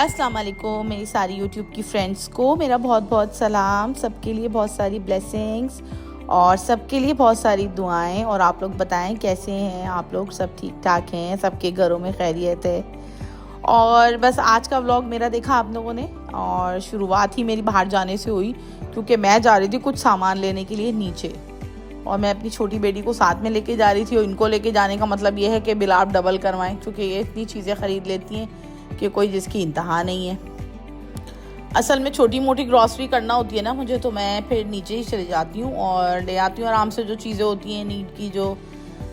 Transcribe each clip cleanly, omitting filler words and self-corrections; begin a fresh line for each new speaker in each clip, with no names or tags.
अस्सलाम वालेकुम मेरी सारी यूट्यूब की फ्रेंड्स को मेरा बहुत बहुत सलाम। सबके लिए बहुत सारी ब्लेसिंग्स और सबके लिए बहुत सारी दुआएं। और आप लोग बताएं कैसे हैं आप लोग, सब ठीक ठाक हैं, सबके घरों में खैरियत है। और बस आज का व्लॉग मेरा देखा आप लोगों ने, और शुरुआत ही मेरी बाहर जाने से हुई क्योंकि मैं जा रही थी कुछ सामान लेने के लिए नीचे, और मैं अपनी छोटी बेटी को साथ में लेके जा रही थी। और इनको लेके जाने का मतलब ये है कि बिल आप डबल करवाएं, क्योंकि ये इतनी चीज़ें ख़रीद लेती हैं कि कोई जिसकी इंतहा नहीं है। असल में छोटी मोटी ग्रॉसरी करना होती है ना मुझे, तो मैं फिर नीचे ही चली जाती हूँ और ले आती हूँ आराम से। जो चीज़ें होती हैं नीड की, जो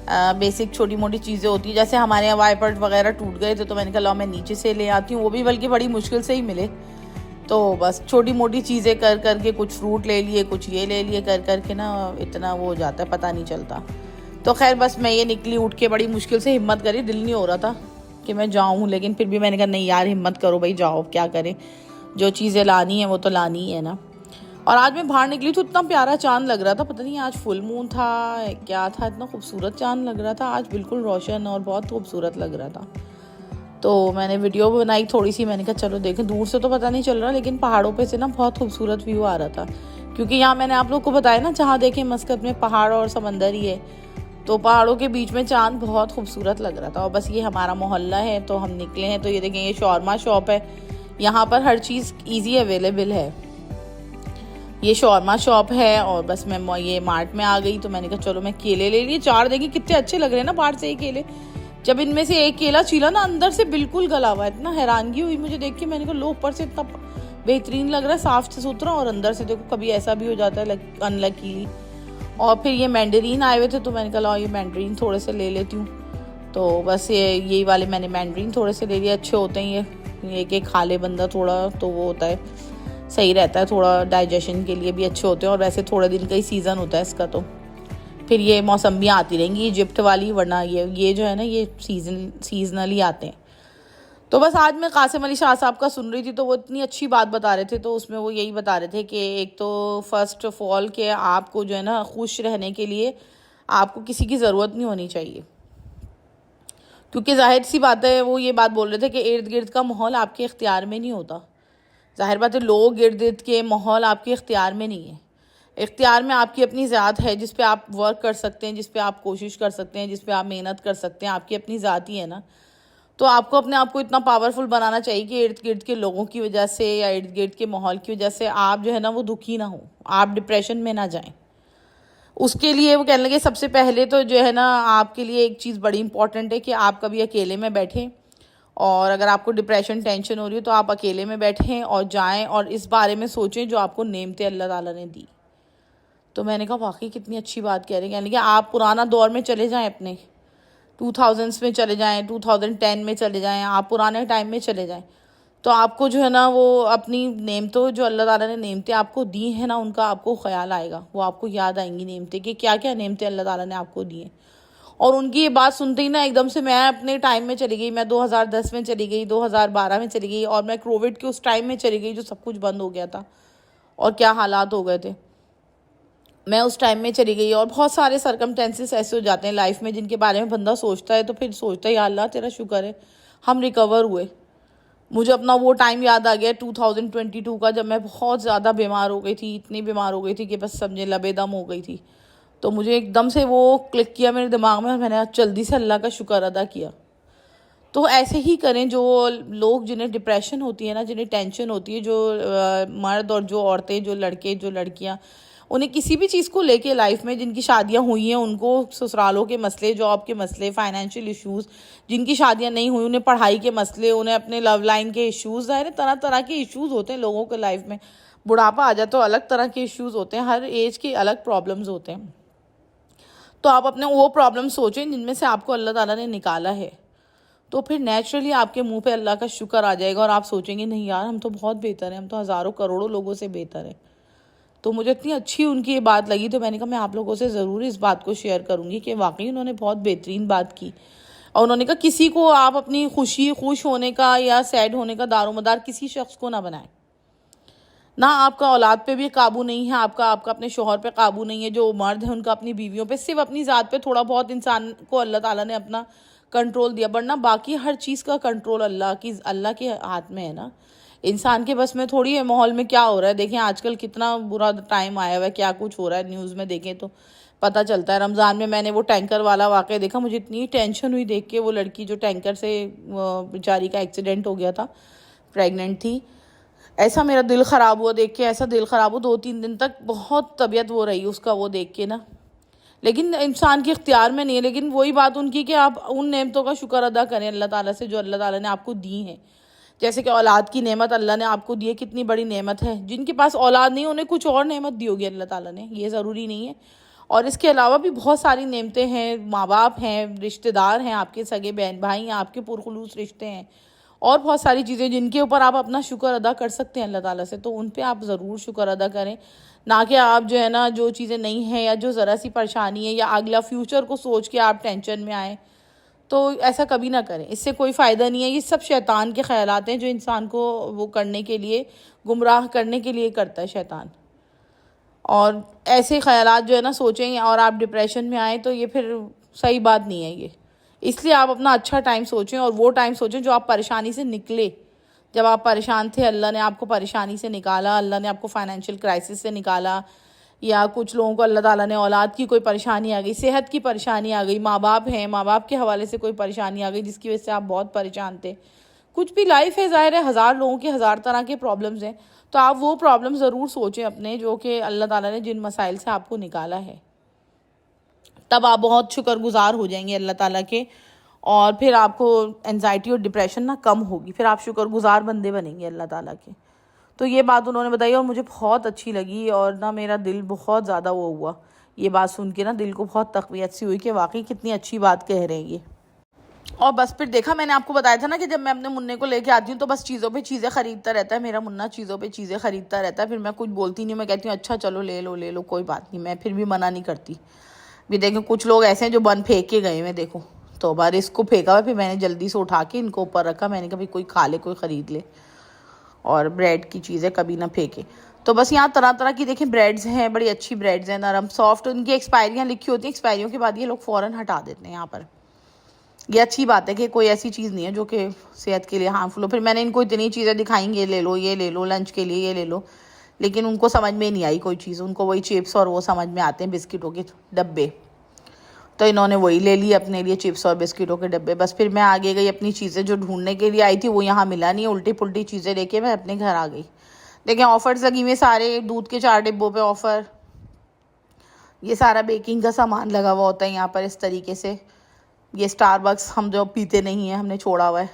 बेसिक छोटी मोटी चीज़ें होती हैं, जैसे हमारे यहाँ वाइपर वगैरह टूट गए थे तो मैंने कहा मैं नीचे से ले आती हूँ, वो भी बल्कि बड़ी मुश्किल से ही मिले। तो बस छोटी मोटी चीज़ें कर करके, कुछ फ्रूट ले लिए, कुछ ये ले लिए, कर करके ना इतना वो हो जाता है, पता नहीं चलता। तो खैर बस मैं ये निकली उठ के, बड़ी मुश्किल से हिम्मत करी, दिल नहीं हो रहा था कि मैं जाऊँ, लेकिन फिर भी मैंने कहा नहीं यार हिम्मत करो भाई, जाओ, क्या करें, जो चीज़ें लानी है वो तो लानी ही है ना। और आज मैं बाहर निकली तो इतना प्यारा चांद लग रहा था, पता नहीं आज फुल मून था क्या था, इतना खूबसूरत चांद लग रहा था आज, बिल्कुल रोशन और बहुत खूबसूरत लग रहा था। तो मैंने वीडियो बनाई थोड़ी सी, मैंने कहा चलो देखें, दूर से तो पता नहीं चल रहा लेकिन पहाड़ों पे से ना बहुत खूबसूरत व्यू आ रहा था। क्योंकि यहाँ मैंने आप लोग को बताया ना, जहाँ देखें मस्कत में पहाड़ और समंदर ही है, तो पहाड़ों के बीच में चांद बहुत खूबसूरत लग रहा था। और बस ये हमारा मोहल्ला है तो हम निकले हैं। तो ये देखें, ये शौरमा शॉप है, यहाँ पर हर चीज़ ईजी अवेलेबल है। ये शौरमा शॉप है और बस मैं ये मार्ट में आ गई तो मैंने कहा चलो मैं केले ले लिए। 4 देखिए कितने अच्छे लग रहे हैं ना बाहर से ये केले। जब इनमें से एक केला छीला ना, अंदर से बिल्कुल गला हुआ है, इतना हैरानगी हुई मुझे देख के। मैंने कहा लो, ऊपर से इतना बेहतरीन लग रहा है, साफ सुथरा, और अंदर से देखो कभी ऐसा भी हो जाता है अनलकीली। और फिर ये मैंडरीन आए हुए थे तो मैंने कहा ये मैंडरीन थोड़े से ले लेती हूँ। तो बस यही वाले मैंने मैंडरीन थोड़े से ले लिए, अच्छे होते हैं ये, एक खा ले बंदा थोड़ा तो वो होता है, सही रहता है, थोड़ा डाइजेशन के लिए भी अच्छे होते हैं। और वैसे थोड़े दिन का ही सीज़न होता है इसका। तो फिर ये मौसमियाँ आती रहेंगी इजिप्ट वाली, वरना ये जो है ना ये सीजनली आते हैं। तो बस आज मैं कासिम अली शाह साहब का सुन रही थी तो वो इतनी अच्छी बात बता रहे थे। तो उसमें वो यही बता रहे थे कि एक तो फर्स्ट ऑफ ऑल कि आपको जो है ना खुश रहने के लिए आपको किसी की ज़रूरत नहीं होनी चाहिए। क्योंकि जाहिर सी बात है, वो ये बात बोल रहे थे कि इर्द गिर्द का माहौल आपके इख्तियार में नहीं होता। जाहिर बात है, लोग इर्द गिर्द के माहौल आपके इख्तियार में नहीं है। इख्तियार में आपकी अपनी ज़ात है, जिस पे आप वर्क कर सकते हैं, जिस पे आप कोशिश कर सकते हैं, जिस पे आप मेहनत कर सकते हैं, आपकी अपनी ज़ात ही है ना। तो आपको अपने आप को इतना पावरफुल बनाना चाहिए कि इर्द गिर्द के लोगों की वजह से या इर्द गिर्द के माहौल की वजह से आप जो है ना वो दुखी ना हो, आप डिप्रेशन में ना जाएं। उसके लिए वो कहने लगे सबसे पहले तो जो है ना आपके लिए एक चीज़ बड़ी इंपॉर्टेंट है कि आप कभी अकेले में बैठें, और अगर आपको डिप्रेशन टेंशन हो रही है तो आप अकेले में बैठें और जाएं और इस बारे में सोचें जो आपको नेमतें अल्लाह ताला ने दी। तो मैंने कहा वाकई कितनी अच्छी बात कह रहे हैं। यानी कि आप पुराना दौर में चले जाएं, अपने 2000s में चले जाएं, 2010 में चले जाएं, आप पुराने टाइम में चले जाएं, तो आपको जो है ना वो अपनी नेमतों, जो अल्लाह ताला ने नेमतें आपको दी हैं ना, उनका आपको ख्याल आएगा, वो आपको याद आएंगी नेमतें कि क्या क्या नेमतें अल्लाह ताला ने आपको दी हैं। और उनकी ये बात सुनते ही ना एकदम से मैं अपने टाइम में चली गई। मैं 2010 में चली गई, 2012 में चली गई, और मैं कोविड के उस टाइम में चली गई जो सब कुछ बंद हो गया था और क्या हालात हो गए थे। मैं उस टाइम में चली गई। और बहुत सारे सर्कमटेंसेस ऐसे हो जाते हैं लाइफ में जिनके बारे में बंदा सोचता है तो फिर सोचता है या अल्लाह तेरा शुक्र है हम रिकवर हुए। मुझे अपना वो टाइम याद आ गया 2022 का, जब मैं बहुत ज़्यादा बीमार हो गई थी, इतनी बीमार हो गई थी कि बस समझे लबेदम हो गई थी। तो मुझे एकदम से वो क्लिक किया मेरे दिमाग में और मैंने जल्दी से अल्लाह का शुक्र अदा किया। तो ऐसे ही करें जो लोग जिन्हें डिप्रेशन होती है ना, जिन्हें टेंशन होती है, जो मर्द और जो औरतें, जो लड़के, जो लड़कियां, उन्हें किसी भी चीज़ को लेके लाइफ में, जिनकी शादियां हुई हैं उनको ससुरालों के मसले, जॉब के मसले, फाइनेंशियल इश्यूज़, जिनकी शादियां नहीं हुई उन्हें पढ़ाई के मसले, उन्हें अपने लव लाइन के इश्यूज़, तरह तरह के इश्यूज़ होते हैं लोगों के लाइफ में। बुढ़ापा आ जाए तो अलग तरह के इश्यूज़ होते हैं, हर एज के अलग प्रॉब्लम्स होते हैं। तो आप अपने वो प्रॉब्लम सोचें जिनमें से आपको अल्लाह ताला ने निकाला है, तो फिर नेचुरली आपके मुंह पे अल्लाह का शुक्र आ जाएगा और आप सोचेंगे नहीं यार हम तो बहुत बेहतर हैं, हम तो हज़ारों करोड़ों लोगों से बेहतर हैं। तो मुझे इतनी अच्छी उनकी ये बात लगी तो मैंने कहा मैं आप लोगों से ज़रूर इस बात को शेयर करूँगी कि वाकई उन्होंने बहुत बेहतरीन बात की। और उन्होंने कहा किसी को आप अपनी खुश होने का या सैड होने का दारोमदार किसी शख्स को ना बनाएं। ना आपका औलाद पे भी काबू नहीं है, आपका अपने शोहर पे काबू नहीं है। जो मर्द है उनका अपनी बीवियों पे, सिर्फ अपनी ज़ात पे थोड़ा बहुत इंसान को अल्लाह ताला ने अपना कंट्रोल दिया, वरना बाकी हर चीज़ का कंट्रोल अल्लाह के हाथ में है ना। इंसान के बस में थोड़ी है माहौल में क्या हो रहा है। देखें आजकल कितना बुरा टाइम आया हुआ है, क्या कुछ हो रहा है न्यूज़ में देखें तो पता चलता है। रमज़ान में मैंने वो टैंकर वाला वाक़या देखा, मुझे इतनी टेंशन हुई देख के। वो लड़की जो टैंकर से बेचारी का एक्सीडेंट हो गया था, प्रेग्नेंट थी, ऐसा मेरा दिल ख़राब हुआ देख के, ऐसा दिल ख़राब हुआ 2-3 दिन तक बहुत तबीयत वो रही उसका वो देख के ना। लेकिन इंसान के इख्तियार में नहीं है। लेकिन वही बात उनकी कि आप उन नेमतों का शुक्र अदा करें अल्लाह ताला से जो अल्लाह ताला ने आपको दी हैं। जैसे कि औलाद की नेमत अल्लाह ने आपको दी है, कितनी बड़ी नेमत है। जिनके पास औलाद नहीं उन्हें कुछ और नेमत दी होगी अल्लाह ताला ने, ये ज़रूरी नहीं है। और इसके अलावा भी बहुत सारी नेमतें हैं, माँ बाप हैं, रिश्तेदार हैं, आपके सगे बहन भाई हैं, आपके पुरखुलूस रिश्ते हैं, और बहुत सारी चीज़ें जिनके ऊपर आप अपना शुक्र अदा कर सकते हैं अल्लाह ताला से, तो उन पे आप ज़रूर शुक्र अदा करें। ना कि आप जो है ना जो चीज़ें नहीं हैं या जो ज़रा सी परेशानी है या अगला फ्यूचर को सोच के आप टेंशन में आए, तो ऐसा कभी ना करें, इससे कोई फ़ायदा नहीं है। ये सब शैतान के ख़यालात हैं जो इंसान को वो करने के लिए, गुमराह करने के लिए करता है शैतान। और ऐसे ख़यालात जो है ना सोचें और आप डिप्रेशन में आए तो ये फिर सही बात नहीं है ये। इसलिए आप अपना अच्छा टाइम सोचें और वो टाइम सोचें जो आप परेशानी से निकले। जब आप परेशान थे अल्लाह ने आपको परेशानी से निकाला, अल्लाह ने आपको फाइनेंशियल क्राइसिस से निकाला, या कुछ लोगों को अल्लाह ताला ने औलाद की कोई परेशानी आ गई, सेहत की परेशानी आ गई, माँ बाप हैं, माँ बाप के हवाले से कोई परेशानी आ गई जिसकी वजह से आप बहुत परेशान थे। कुछ भी लाइफ है, ज़ाहिर है हज़ार लोगों के हज़ार तरह के प्रॉब्लम्स हैं, तो आप वो प्रॉब्लम ज़रूर सोचें अपने, जो कि अल्लाह ताला ने जिन मसाइल से आपको निकाला है। तब आप बहुत शुक्रगुजार हो जाएंगे अल्लाह ताला के, और फिर आपको एंजाइटी और डिप्रेशन ना कम होगी, फिर आप शुक्रगुजार बंदे बनेंगे अल्लाह ताला के। तो ये बात उन्होंने बताई और मुझे बहुत अच्छी लगी, और ना मेरा दिल बहुत ज़्यादा वो हुआ ये बात सुन के ना, दिल को बहुत तक़वियत सी हुई कि वाकई कितनी अच्छी बात कह रहे हैं ये। और बस फिर देखा, मैंने आपको बताया था ना कि जब मैं अपने मुन्ने को लेके आती हूँ तो बस चीज़ों पे चीज़ें ख़रीदता रहता है मेरा मुन्ना, चीज़ों पे चीज़ें ख़रीदता रहता है। फिर मैं कुछ बोलती नहीं, मैं कहती हूँ अच्छा चलो ले लो कोई बात नहीं, मैं फिर भी मना नहीं करती। भी देखें कुछ लोग ऐसे हैं जो बन फेंक के गए हैं, देखो तो बार इसको फेंका हुआ, फिर मैंने जल्दी से उठा के इनको ऊपर रखा, मैंने कहा कोई खा ले, कोई ख़रीद ले, और ब्रेड की चीज़ें कभी ना फेंके। तो बस यहाँ तरह तरह की देखें ब्रेड्स हैं, बड़ी अच्छी ब्रेड्स हैं, नरम सॉफ्ट, उनकी एक्सपायरियाँ लिखी होती हैं, एक्सपायरियों के बाद ये लोग फ़ौरन हटा देते हैं यहाँ पर। ये अच्छी बात है कि कोई ऐसी चीज़ नहीं है जो कि सेहत के लिए हार्मफुल हो। फिर मैंने इनको इतनी चीज़ें दिखाएंगे, ले लो ये ले लो, लंच के लिए ये ले लो, लेकिन उनको समझ में नहीं आई कोई चीज़, उनको वही चिप्स और वो समझ में आते हैं, बिस्किटों के डब्बे। तो इन्होंने वही ले लिए अपने लिए, चिप्स और बिस्किटों के डब्बे। बस फिर मैं आगे गई अपनी चीज़ें जो ढूंढने के लिए आई थी, वो यहाँ मिला नहीं, उल्टी पुल्टी चीज़ें लेके मैं अपने घर आ गई। देखें ऑफ़र्स लगी हुई सारे, दूध के 4 डिब्बों पे ऑफ़र, ये सारा बेकिंग का सामान लगा हुआ होता है यहाँ पर इस तरीके से। ये स्टारबक्स हम जो पीते नहीं हैं, हमने छोड़ा हुआ है।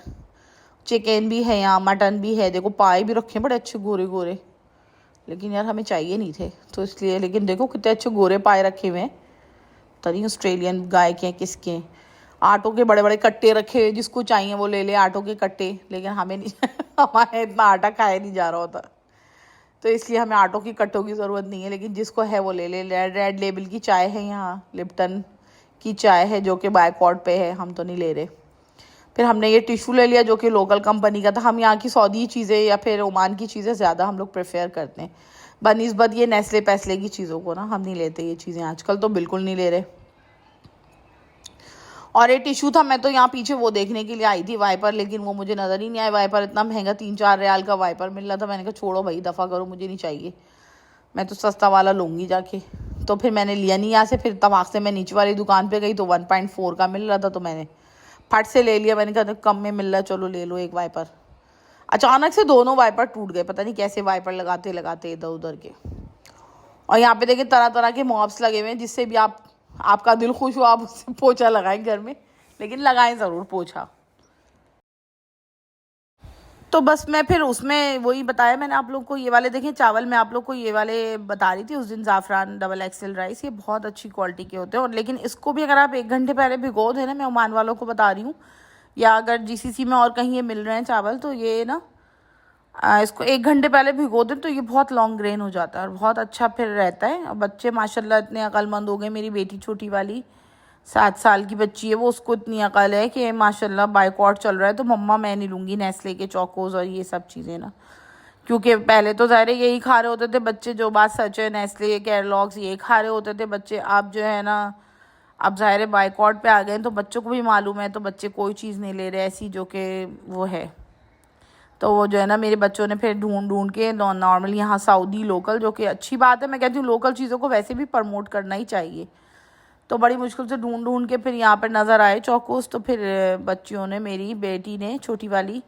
चिकन भी है यहाँ, मटन भी है, देखो पाए भी रखे हैं बड़े अच्छे गोरे गोरे, लेकिन यार हमें चाहिए नहीं थे तो इसलिए। लेकिन देखो कितने अच्छे गोरे पाए रखे हुए हैं, तरी ऑस्ट्रेलियन गाय के हैं किसके। आटों के बड़े बड़े कट्टे रखे हुए, जिसको चाहिए वो ले ले आटों के कट्टे, लेकिन हमें नहीं हमारे इतना आटा खाया नहीं जा रहा होता, तो इसलिए हमें आटों की कट्टों की ज़रूरत नहीं है। लेकिन जिसको है वो ले ले। रेड लेबल की चाय है यहाँ, लिप्टन की चाय है जो कि बायकॉट पे है, हम तो नहीं ले रहे। फिर हमने ये टिशू ले लिया जो कि लोकल कंपनी का था। हम यहाँ की सऊदी चीज़ें या फिर ओमान की चीज़ें ज़्यादा हम लोग प्रेफर करते हैं बनिस्बत ये नेस्ले पैसले की चीज़ों को ना, हम नहीं लेते ये चीज़ें आजकल, तो बिल्कुल नहीं ले रहे। और ये टिशू था, मैं तो यहाँ पीछे वो देखने के लिए आई थी वाइपर, लेकिन वो मुझे नज़र ही नहीं आया। वाइपर इतना महंगा 3-4 रियाल का वाइपर मिल रहा था, मैंने कहा छोड़ो भाई दफ़ा करो, मुझे नहीं चाहिए, मैं तो सस्ता वाला लूँगी जाके। तो फिर मैंने लिया नहीं यहाँ से। फिर तमाक से मैं नीचे वाली दुकान पे गई तो 1.4 का मिल रहा था, तो मैंने फट से ले लिया। मैंने कहा कम में मिल रहा है, चलो ले लो एक वाइपर। अचानक से दोनों वाइपर टूट गए, पता नहीं कैसे वाइपर लगाते लगाते इधर उधर के। और यहाँ पे देखिए तरह तरह के मॉप्स लगे हुए हैं, जिससे भी आपका दिल खुश हो आप उससे पोछा लगाएं घर में, लेकिन लगाएं ज़रूर पोछा। तो बस मैं फिर उसमें वही बताया मैंने आप लोग को, ये वाले देखें चावल, मैं आप लोग को ये वाले बता रही थी उस दिन, ज़ाफ़रान XXL राइस, ये बहुत अच्छी क्वालिटी के होते हैं। और लेकिन इसको भी अगर आप 1 घंटे पहले भिगो दें ना, मैं ओमान वालों को बता रही हूँ, या अगर GCC में और कहीं ये मिल रहे हैं चावल, तो ये ना इसको 1 घंटे पहले भिगो दें तो ये बहुत लॉन्ग ग्रेन हो जाता है और बहुत अच्छा फिर रहता है। और बच्चे माशाल्लाह इतने अक्लमंद हो गए, मेरी बेटी छोटी वाली 7 साल की बच्ची है, वो उसको इतनी अकल है कि माशाल्लाह बाइकॉट चल रहा है तो मम्मा मैं नहीं लूँगी नेस्ले के चोकोज़ और ये सब चीज़ें ना, क्योंकि पहले तो ज़ाहिर यही खा रहे होते थे बच्चे, जो बात सच है, नेस्ले केलॉग्स ये खा रहे होते थे बच्चे। अब जो है ना अब ज़ाहिर है बाइकॉट पे आ गए तो बच्चों को भी मालूम है, तो बच्चे कोई चीज़ नहीं ले रहे ऐसी जो कि वो है। तो वो जो है ना मेरे बच्चों ने फिर ढूंढ ढूंढ के नॉर्मली यहाँ सऊदी लोकल, जो कि अच्छी बात है, मैं कहती हूँ लोकल चीज़ों को वैसे भी प्रमोट करना ही चाहिए। तो बड़ी मुश्किल से ढूंढ ढूंढ के फिर यहाँ पर नज़र आए चौकोस, तो फिर बच्चियों ने, मेरी बेटी ने छोटी वाली,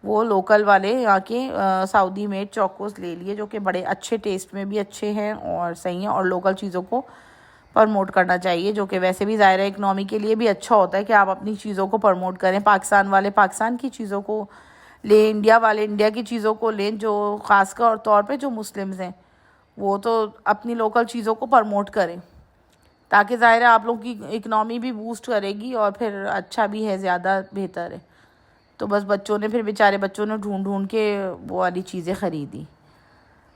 वो लोकल वाले यहाँ के सऊदी मेड चौकोस ले लिए, जो कि बड़े अच्छे, टेस्ट में भी अच्छे हैं और सही हैं, और लोकल चीज़ों को प्रमोट करना चाहिए, जो कि वैसे भी ज़ाहिर है इकनॉमी के लिए भी अच्छा होता है कि आप अपनी चीज़ों को प्रमोट करें। पाकिस्तान वाले पाकिस्तान की चीज़ों को लें, इंडिया वाले इंडिया की चीज़ों को लें, जो ख़ासकर तौर पे जो मुस्लिम्स हैं वो तो अपनी लोकल चीज़ों को प्रमोट करें, ताकि ज़ाहिर है आप लोग की इकनॉमी भी बूस्ट करेगी और फिर अच्छा भी है, ज़्यादा बेहतर है। तो बस बच्चों ने फिर, बेचारे बच्चों ने ढूंढ ढूंढ के वो वाली चीज़ें ख़रीदी।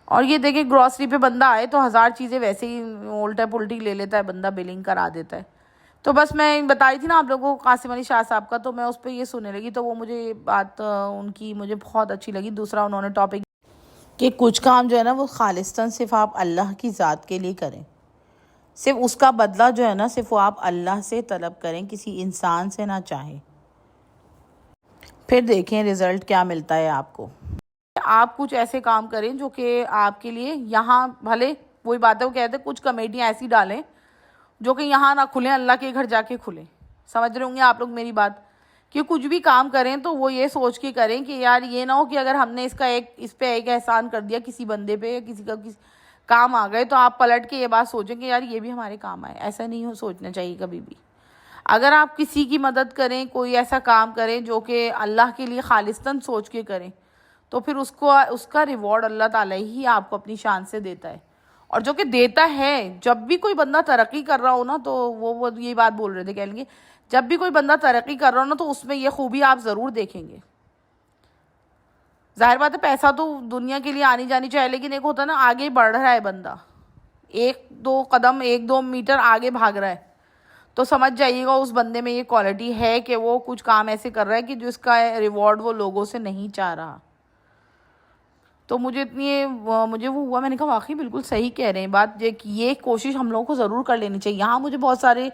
और ये देखिए ग्रॉसरी पे बंदा आए तो हज़ार चीज़ें वैसे ही उल्टा पुल्टी ले लेता है बंदा, बिलिंग करा देता है। तो बस मैं बताई थी ना आप लोगों को कासिम अली शाह साहब का, तो मैं उस पर ये सुनने लगी, तो वो मुझे बात उनकी मुझे बहुत अच्छी लगी। दूसरा उन्होंने टॉपिक कि कुछ काम जो है ना वो खालिस्तन सिर्फ आप अल्लाह की ज़ात के लिए करें, सिर्फ उसका बदला जो है ना सिर्फ वो आप अल्लाह से तलब करें, किसी इंसान से ना चाहें, फिर देखें रिज़ल्ट क्या मिलता है आपको। आप कुछ ऐसे काम करें जो कि आपके लिए, यहाँ भले वही बात है, वो कहते हैं कुछ कमेटियाँ ऐसी डालें जो कि यहाँ ना खुलें, अल्लाह के घर जाके खुलें। समझ रहे होंगे आप लोग मेरी बात, कि कुछ भी काम करें तो वो ये सोच के करें कि यार ये ना हो कि अगर हमने इस पे एक एहसान कर दिया किसी बंदे पे, या किसी का काम आ गए, तो आप पलट के ये बात सोचें कि यार ये भी हमारे काम आए। ऐसा नहीं हो सोचना चाहिए कभी भी। अगर आप किसी की मदद करें, कोई ऐसा काम करें जो कि अल्लाह के लिए खालिस्तन सोच के करें, तो फिर उसका रिवॉर्ड अल्लाह ताला ही आपको अपनी शान से देता है। और जो कि देता है, जब भी कोई बंदा तरक्की कर रहा हो ना, तो वो ये बात बोल रहे थे, कहेंगे जब भी कोई बंदा तरक्की कर रहा हो ना, तो उसमें ये खूबी आप ज़रूर देखेंगे। जाहिर बात है पैसा तो दुनिया के लिए आनी जानी चाहिए, लेकिन एक होता है ना आगे बढ़ रहा है बंदा, एक दो कदम, एक दो मीटर आगे भाग रहा है, तो समझ जाइएगा उस बंदे में ये क्वालिटी है कि वो कुछ काम ऐसे कर रहा है कि जिसका रिवॉर्ड वो लोगों से नहीं चाह रहा। तो मुझे वो हुआ, मैंने कहा वाकई बिल्कुल सही कह रहे हैं बात, ये कोशिश हम लोगों को ज़रूर कर लेनी चाहिए। यहाँ मुझे बहुत सारे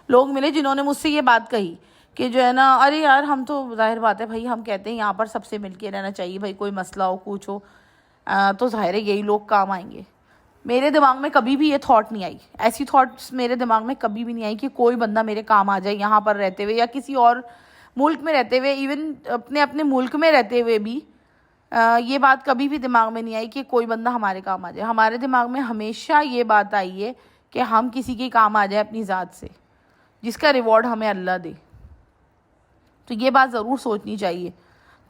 लोग मिले जिन्होंने मुझसे ये बात कही कि जो है ना, अरे यार हम तो, जाहिर बात है भाई, हम कहते हैं यहाँ पर सबसे मिल के रहना चाहिए भाई, कोई मसला हो कुछ हो तो जाहिर है यही लोग काम आएंगे। मेरे दिमाग में कभी भी ये थॉट नहीं आई, ऐसी थॉट्स मेरे दिमाग में कभी भी नहीं आई कि कोई बंदा मेरे काम आ जाए यहाँ पर रहते हुए या किसी और मुल्क में रहते हुए, इवन अपने मुल्क में रहते हुए भी ये बात कभी भी दिमाग में नहीं आई कि कोई बंदा हमारे काम आ जाए। हमारे दिमाग में हमेशा ये बात आई है कि हम किसी के काम आ जाए अपनी ज़ात से, जिसका रिवॉर्ड हमें अल्लाह दे। तो ये बात ज़रूर सोचनी चाहिए।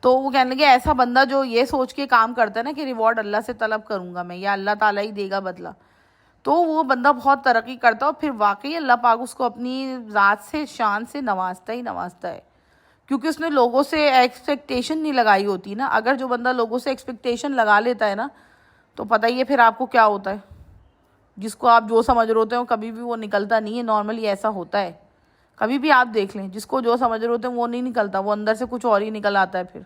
तो वो कहने लगे ऐसा बंदा जो ये सोच के काम करता है ना कि रिवॉर्ड अल्लाह से तलब करूँगा मैं, या अल्लाह ताला ही देगा बदला, तो वो बंदा बहुत तरक्की करता है और फिर वाकई अल्लाह पाक उसको अपनी ज़ात से, शान से नवाजता ही नवाजता है, क्योंकि उसने लोगों से एक्सपेक्टेशन नहीं लगाई होती ना। अगर जो बंदा लोगों से एक्सपेक्टेशन लगा लेता है ना, तो पता ही है फिर आपको क्या होता है। जिसको आप जो समझ रहे होते हो कभी भी वो निकलता नहीं है, नॉर्मली ऐसा होता है। कभी भी आप देख लें, जिसको जो समझ रहे होते हैं वो नहीं निकलता, वो अंदर से कुछ और ही निकल आता है,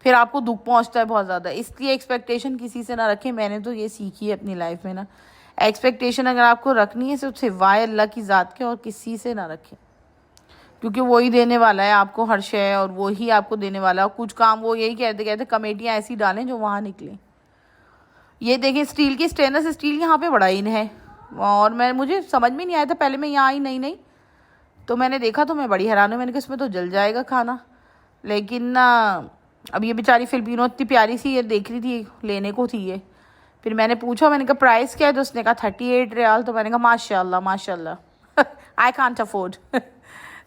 फिर आपको दुख पहुंचता है बहुत ज़्यादा। इसलिए एक्सपेक्टेशन किसी से ना रखें। मैंने तो ये सीखी है अपनी लाइफ में ना, एक्सपेक्टेशन अगर आपको रखनी है सिर्फ सिवाय अल्लाह की ज़ात के और किसी से ना रखें, क्योंकि वो ही देने वाला है आपको हर शय, और वो ही आपको देने वाला है। कुछ काम वो यही कहते कमेटियाँ ऐसी डालें जो वहाँ निकलें। ये देखें स्टील की, स्टेनलेस स्टील यहाँ पे बड़ा इन है, और मुझे समझ में नहीं आया था पहले, मैं यहाँ आई नहीं तो मैंने देखा तो मैं बड़ी हैरान हुई। मैंने कहा इसमें तो जल जाएगा खाना, लेकिन ना अब ये बेचारी फिलिपिनो इतनी प्यारी सी ये देख रही थी, लेने को थी ये। फिर मैंने पूछा, मैंने कहा प्राइस क्या है, तो उसने कहा 38 रियाल। तो मैंने कहा माशाल्लाह माशाल्लाह आई कांट अफोर्ड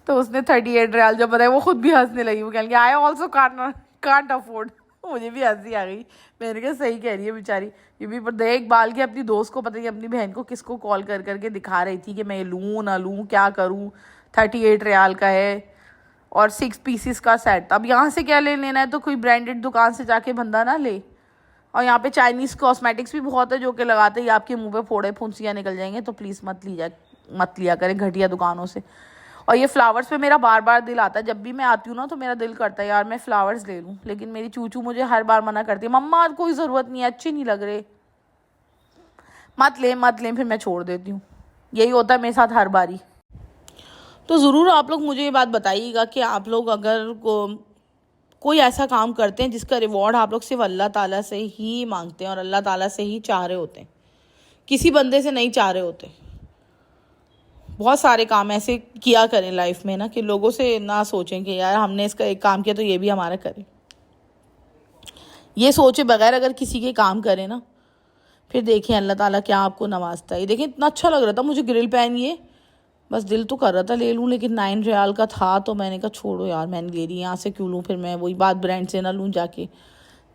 तो उसने 38 रियाल जब बताया, वो खुद भी हंसने लगी। वो कहने आई ऑल्सो कांट अफोर्ड। मुझे भी हंसी आ गई। मैंने कहा सही कह रही है बेचारी, ये भी पर देख बाल के अपनी दोस्त को, पता नहीं अपनी बहन को किसको कॉल कर करके दिखा रही थी कि मैं लूँ ना लूँ, क्या करूँ, 38 रियाल का है और 6 पीसीस का सेट। अब यहाँ से क्या ले लेना है, तो कोई ब्रांडेड दुकान से जाके बंदा ना ले। और यहाँ पे चाइनीज़ कॉस्मेटिक्स भी बहुत है जो कि लगाते ही आपके मुंह पे फोड़े फुंसियाँ निकल जाएंगे, तो प्लीज़ मत लिया करें घटिया दुकानों से। और ये फ्लावर्स पे मेरा बार बार दिल आता है, जब भी मैं आती हूँ ना तो मेरा दिल करता है यार मैं फ़्लावर्स ले लूँ, लेकिन मेरी चूचू मुझे हर बार मना करती है, मम्मा कोई ज़रूरत नहीं है, अच्छे नहीं लग रहे, मत लें। फिर मैं छोड़ देती हूँ। यही होता है मेरे साथ हर बारी। तो ज़रूर आप लोग मुझे ये बात बताइएगा कि आप लोग अगर कोई ऐसा काम करते हैं जिसका रिवॉर्ड आप लोग सिर्फ अल्लाह ताला से ही मांगते हैं और अल्लाह ताला से ही चाह रहे होते हैं, किसी बंदे से नहीं चाह रहे होते। बहुत सारे काम ऐसे किया करें लाइफ में ना कि लोगों से ना सोचें कि यार हमने इसका एक काम किया तो ये भी हमारा करें। ये सोचे बगैर अगर किसी के काम करें ना, फिर देखें अल्लाह ताला क्या आपको नवाजता है। ये देखें, इतना अच्छा लग रहा था मुझे ग्रिल पैन, ये बस दिल तो कर रहा था ले लूँ, लेकिन 9 रियाल का था तो मैंने कहा छोड़ो यार, मैंने ले ली, यहाँ से क्यों लूँ, फिर मैं वही बात ब्रांड से ना लूँ जाके।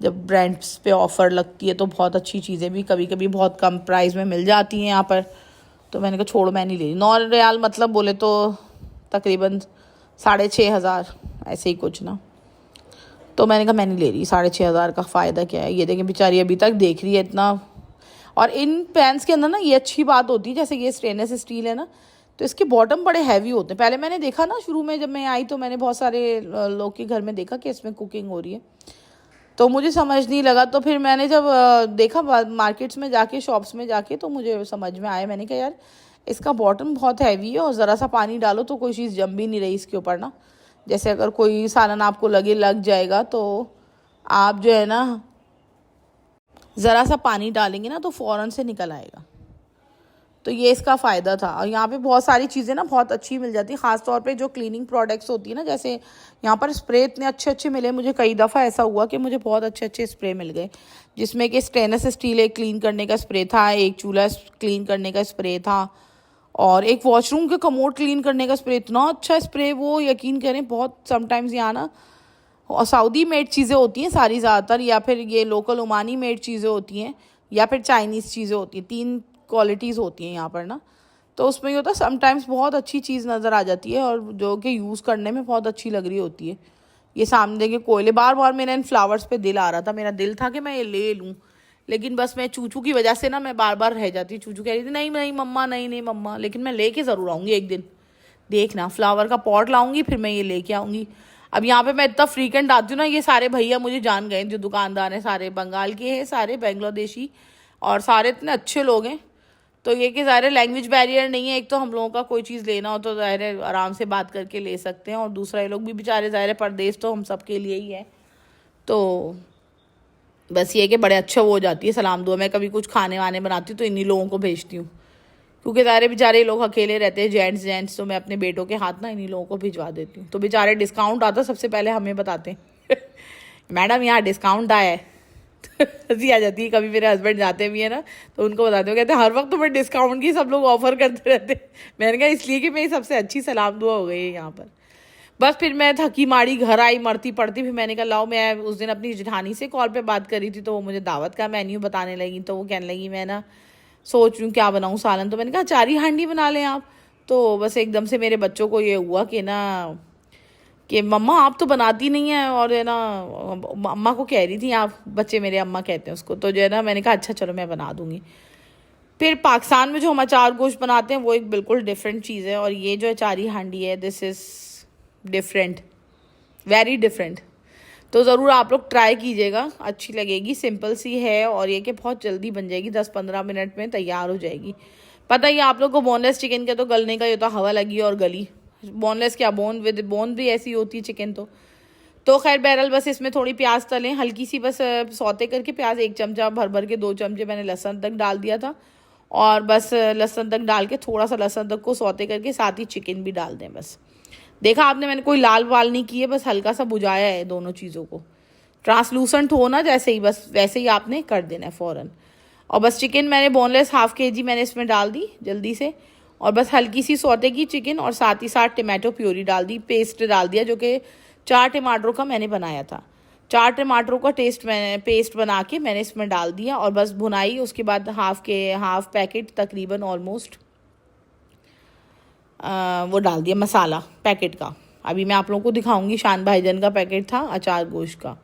जब ब्रांड्स पे ऑफ़र लगती है तो बहुत अच्छी चीज़ें भी कभी कभी बहुत कम प्राइस में मिल जाती हैं यहाँ पर, तो मैंने कहा छोड़ो मैं नहीं ले रही। 9 रियाल मतलब बोले तो तकरीबन 6,500 ऐसे ही कुछ ना, तो मैंने कहा मैं नहीं ले रही। 6,500 का फ़ायदा क्या है। ये देखें बेचारी अभी तक देख रही है इतना। और इन पैन्स के अंदर ना ये अच्छी बात होती है, जैसे ये स्टेनलेस स्टील है ना, तो इसके बॉटम बड़े हैवी होते हैं। पहले मैंने देखा ना, शुरू में जब मैं आई तो मैंने बहुत सारे लोग के घर में देखा कि इसमें कुकिंग हो रही है, तो मुझे समझ नहीं लगा। तो फिर मैंने जब देखा मार्केट्स में जाके, शॉप्स में जाके, तो मुझे समझ में आया। मैंने कहा यार इसका बॉटम बहुत हैवी है और ज़रा सा पानी डालो तो कोई चीज़ जम भी नहीं रही इसके ऊपर ना। जैसे अगर कोई सालन आपको लग जाएगा तो आप जो है ना ज़रा सा पानी डालेंगे ना तो फ़ौरन से निकल आएगा। तो ये इसका फ़ायदा था। और यहाँ पे बहुत सारी चीज़ें ना बहुत अच्छी मिल जाती है, ख़ास तौर पे जो क्लीनिंग प्रोडक्ट्स होती है ना, जैसे यहाँ पर स्प्रे इतने अच्छे अच्छे मिले मुझे। कई दफ़ा ऐसा हुआ कि मुझे बहुत अच्छे अच्छे स्प्रे मिल गए, जिसमें कि स्टेनलेस स्टील एक क्लीन करने का स्प्रे था, एक चूल्हा क्लीन करने का स्प्रे था, और एक वॉशरूम के कमोड क्लीन करने का स्प्रे। इतना अच्छा स्प्रे वो, यकीन करें। बहुत समटाइम्स यहाँ ना और सऊदी मेड चीज़ें होती हैं सारी ज़्यादातर, या फिर ये लोकल ओमानी मेड चीज़ें होती हैं, या फिर चाइनीज़ चीज़ें होती हैं। 3 क्वालिटीज़ होती हैं यहाँ पर ना। तो उसमें ये होता है समटाइम्स बहुत अच्छी चीज़ नज़र आ जाती है और जो कि यूज़ करने में बहुत अच्छी लग रही होती है। ये सामने के कोयले, बार बार मेरा इन फ्लावर्स पे दिल आ रहा था, मेरा दिल था कि मैं ये ले लूँ, लेकिन बस मैं चूचू की वजह से ना मैं बार बार रह जाती। चूचू कह रही थी नहीं नहीं मम्मा, नहीं नहीं मम्मा, लेकिन मैं लेके ज़रूर आऊँगी एक दिन। देखना, फ्लावर का पॉट लाऊंगी, फिर मैं ये लेके आऊँगी। अब यहाँ पे मैं इतना फ्रीक्वेंट आती हूँ ना, ये सारे भैया मुझे जान गए, जो दुकानदार हैं सारे बंगाल के हैं, सारे बांग्लादेशी, और सारे इतने अच्छे लोग हैं। तो ये कि ज़ाहिर लैंग्वेज बैरियर नहीं है। एक तो हम लोगों का कोई चीज़ लेना हो तो ज़ाहिर आराम से बात करके ले सकते हैं, और दूसरा ये लोग भी बेचारे ज़ाहिर परदेश तो हम सब के लिए ही है। तो बस ये कि बड़े अच्छा वो हो जाती है सलाम दुआ। मैं कभी कुछ खाने वाने बनाती हूँ तो इन्हीं लोगों को भेजती हूँ, क्योंकि ज़ाहिर बेचारे लोग अकेले रहते हैं, जेंट्स, तो मैं अपने बेटों के हाथ ना इन्हीं लोगों को भिजवा देती हूँ। तो बेचारे डिस्काउंट आता सबसे पहले हमें बताते हैं मैडम यहाँ डिस्काउंट आया है हंसी आ जाती है। कभी मेरे हस्बैंड जाते भी है ना तो उनको बताते हो, कहते हैं हर वक्त तुम्हें डिस्काउंट की सब लोग ऑफर करते रहते। मैंने कहा इसलिए कि मेरी सबसे अच्छी सलाम दुआ हो गई है यहाँ पर। बस फिर मैं थकी माड़ी घर आई मरती पड़ती। फिर मैंने कहा लाओ, मैं उस दिन अपनी जेठानी से कॉल पे बात करी थी, तो वो मुझे दावत का मेन्यू बताने लगी। तो वो कहने लगी मैं ना सोच रही हूँ क्या बनाऊँ सालन। तो मैंने कहा 4 ही हांडी बना लें आप। तो बस एकदम से मेरे बच्चों को ये हुआ कि ना कि मम्मा आप तो बनाती नहीं है, और है ना अम्मा को कह रही थी, आप बच्चे मेरे अम्मा कहते हैं उसको। तो जो है ना मैंने कहा अच्छा चलो मैं बना दूँगी। फिर पाकिस्तान में जो हम अचार गोश्त बनाते हैं वो एक बिल्कुल डिफरेंट चीज़ है, और ये जो अचारी हांडी है this is different, very different. तो ज़रूर आप लोग ट्राई कीजिएगा, अच्छी लगेगी। सिंपल सी है और ये कि बहुत जल्दी बन जाएगी, 10-15 मिनट में तैयार हो जाएगी। पता ही आप लोग को बोनलेस चिकन के तो गलने का ये तो हवा लगी और गली। बोनलेस क्या, बोन विद बोन भी ऐसी होती है चिकन। तो खैर बहरहाल बस इसमें थोड़ी प्याज तलें हल्की सी, बस सौते करके प्याज 1 चमचा भर भर के 2 चमचे मैंने लहसुन तक डाल दिया था, और बस लहसुन तक डाल के थोड़ा सा लहसुन तक को सौते करके साथ ही चिकन भी डाल दें। बस देखा आपने, मैंने कोई लाल वाल नहीं किए, बस हल्का सा बुझाया है दोनों चीज़ों को। ट्रांसलूसेंट हो ना जैसे ही, बस वैसे ही आपने कर देना है फ़ौरन। और बस चिकन मैंने बोनलेस ½ kg मैंने इसमें डाल दी जल्दी से, और बस हल्की सी सौते की चिकन, और साथ ही साथ टमाटो प्योरी डाल दी, पेस्ट डाल दिया, जो कि 4 टमाटरों का मैंने बनाया था। 4 टमाटरों का पेस्ट बना के मैंने इसमें डाल दिया, और बस भुनाई। उसके बाद हाफ पैकेट तकरीबन ऑलमोस्ट वो डाल दिया मसाला पैकेट का। अभी मैं आप लोगों को दिखाऊंगी, शान भाईजान का पैकेट था अचार गोश्त का।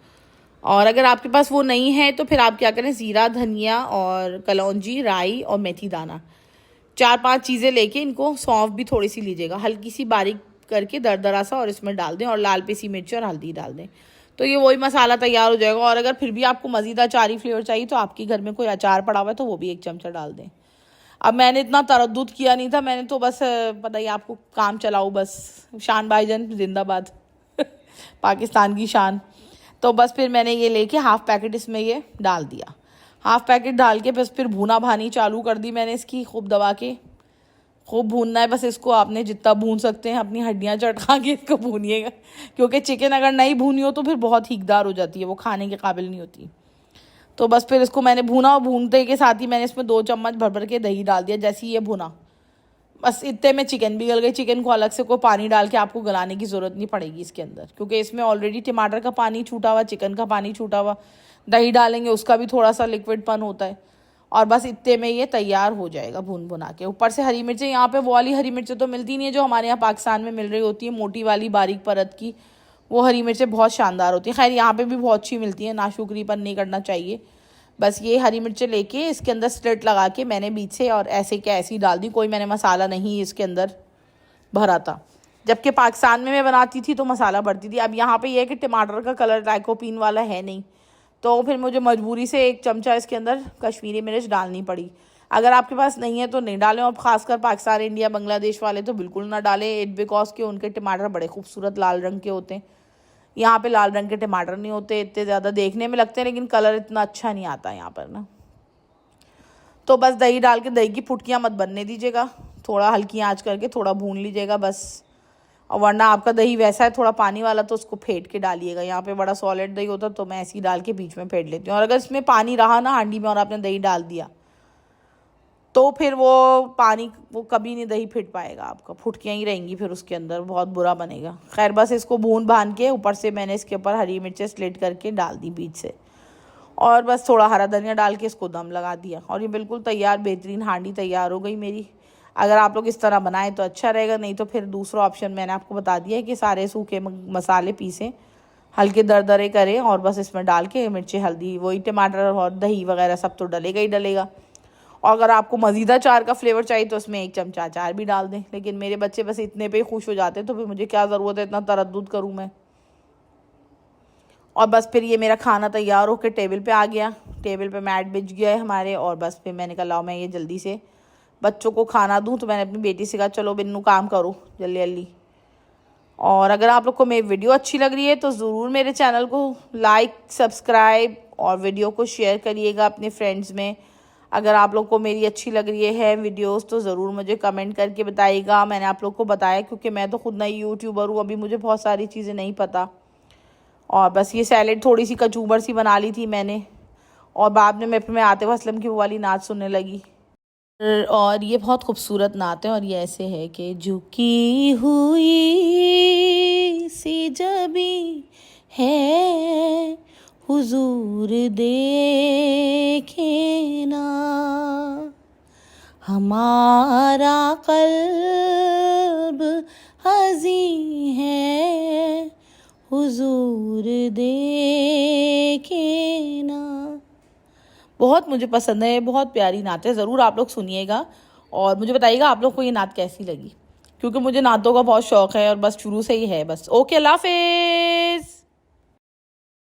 और अगर आपके पास वो नहीं है तो फिर आप क्या करें, ज़ीरा, धनिया और कलौंजी, राई और मेथी दाना, 4-5 चीज़ें लेके इनको, सौंफ भी थोड़ी सी लीजिएगा हल्की सी बारीक करके दरदरा सा, और इसमें डाल दें, और लाल पिसी मिर्च और हल्दी डाल दें। तो ये वही मसाला तैयार हो जाएगा। और अगर फिर भी आपको मज़ीदा अचारी फ्लेवर चाहिए तो आपके घर में कोई अचार पड़ा हुआ है तो वो भी 1 चमचा डाल दें। अब मैंने इतना तरद्दुद किया नहीं था, मैंने तो बस पता ही आपको, काम चलाऊँ बस। शान भाईजान जिंदाबाद पाकिस्तान की शान। तो बस फिर मैंने ये लेके हाफ पैकेट इसमें ये डाल दिया। हाफ पैकेट डाल के बस फिर भूना भानी चालू कर दी मैंने इसकी, खूब दबा के। खूब भूनना है बस इसको, आपने जितना भून सकते हैं अपनी हड्डियां चटका के इसको भूनिएगा, क्योंकि चिकन अगर नहीं भूनी हो तो फिर बहुत हीकदार हो जाती है, वो खाने के काबिल नहीं होती। तो बस फिर इसको मैंने भूना, और भूनते के साथ ही मैंने इसमें 2 चम्मच भर भर के दही डाल दिया। जैसे ही ये भुना, बस इतने में चिकन भी गल गई। चिकन को अलग से कोई पानी डाल के आपको गलाने की ज़रूरत नहीं पड़ेगी इसके अंदर, क्योंकि इसमें ऑलरेडी टमाटर का पानी छूटा हुआ, चिकन का पानी छूटा हुआ। दही डालेंगे उसका भी थोड़ा सा लिक्विडपन होता है, और बस इतने में ये तैयार हो जाएगा भून भुना के। ऊपर से हरी मिर्चें, यहाँ पे वो वाली हरी मिर्चें तो मिलती नहीं है जो हमारे यहाँ पाकिस्तान में मिल रही होती है, मोटी वाली बारीक परत की। वो हरी मिर्चें बहुत शानदार होती हैं। खैर यहाँ पे भी बहुत अच्छी मिलती हैं, नाशुक्रीपन नहीं करना चाहिए। बस ये हरी मिर्चें लेके इसके अंदर स्लिट लगा के मैंने बीच से, और ऐसे के ऐसी डाल दी। कोई मैंने मसाला नहीं इसके अंदर भरा था, जबकि पाकिस्तान में मैं बनाती थी तो मसाला भरती थी। अब यहाँ पे ये है कि टमाटर का कलर लाइकोपीन वाला है नहीं, तो फिर मुझे मजबूरी से 1 चमचा इसके अंदर कश्मीरी मिर्च डालनी पड़ी। अगर आपके पास नहीं है तो नहीं डालें, और ख़ासकर पाकिस्तान, इंडिया, बांग्लादेश वाले तो बिल्कुल ना डालें। इट बिकॉज के उनके टमाटर बड़े खूबसूरत लाल रंग के होते हैं। यहाँ पे लाल रंग के टमाटर नहीं होते, इतने ज़्यादा देखने में लगते हैं लेकिन कलर इतना अच्छा नहीं आता यहाँ पर ना। तो बस दही डाल के, दही की फुटकियाँ मत बनने दीजिएगा, थोड़ा हल्की आंच करके थोड़ा भून लीजिएगा बस। और वरना आपका दही वैसा है थोड़ा पानी वाला, तो उसको फेंट के डालिएगा। यहाँ पे बड़ा सॉलिड दही होता तो मैं ऐसे ही डाल के बीच में फेंट लेती हूँ। और अगर इसमें पानी रहा ना हांडी में और आपने दही डाल दिया, तो फिर वो पानी, वो कभी नहीं दही फिट पाएगा आपका, फुटकियाँ ही रहेंगी फिर उसके अंदर, बहुत बुरा बनेगा। खैर बस इसको भून भान के ऊपर से मैंने इसके ऊपर हरी मिर्चें स्लिट करके डाल दी बीच से, और बस थोड़ा हरा धनिया डाल के इसको दम लगा दिया। और ये बिल्कुल तैयार, बेहतरीन हांडी तैयार हो गई मेरी। अगर आप लोग इस तरह बनाएं तो अच्छा रहेगा, नहीं तो फिर दूसरा ऑप्शन मैंने आपको बता दिया है कि सारे सूखे मसाले पीसें, हल्के दरदरे करें, और बस इसमें डाल के मिर्ची, हल्दी, वही टमाटर और दही वगैरह सब तो डलेगा ही डलेगा। और अगर आपको मज़ीदा अचार का फ्लेवर चाहिए तो उसमें 1 चमचा अचार भी डाल दें, लेकिन मेरे बच्चे बस इतने पे ही खुश हो जाते हैं, तो फिर मुझे क्या ज़रूरत है इतना तरद्दुद करूँ मैं। और बस फिर ये मेरा खाना तैयार होकर टेबल पे आ गया, टेबल पे मैट बिछ गया है हमारे। और बस फिर मैंने कहा लाओ मैं ये जल्दी से बच्चों को खाना दूँ, तो मैंने अपनी बेटी से कहा चलो बिन्नू काम करो जल्दी जल्दी। और अगर आप लोग को मेरी वीडियो अच्छी लग रही है तो ज़रूर मेरे चैनल को लाइक, सब्सक्राइब और वीडियो को शेयर करिएगा अपने फ्रेंड्स में। अगर आप लोग को मेरी अच्छी लग रही है वीडियोस तो ज़रूर मुझे कमेंट करके बताइएगा। मैंने आप लोग को बताया क्योंकि मैं तो खुद नई यूट्यूबर हूँ, अभी मुझे बहुत सारी चीज़ें नहीं पता। और बस ये सैलेड थोड़ी सी कचूबर सी बना ली थी मैंने, और बाद में मैं आतिफ असलम की वो वाली नाच सुनने लगी। और ये बहुत खूबसूरत नात है, और ये ऐसे है कि झुकी हुई सी जबी है हुजूर देखे ना, हमारा कल्ब हज़ी है हुजूर देखे ना। बहुत मुझे पसंद है, बहुत प्यारी नात है। ज़रूर आप लोग सुनिएगा और मुझे बताइएगा आप लोग को ये नात कैसी लगी, क्योंकि मुझे नातों का बहुत शौक़ है और बस शुरू से ही है बस। ओके, अल्लाह हाफ़िज़।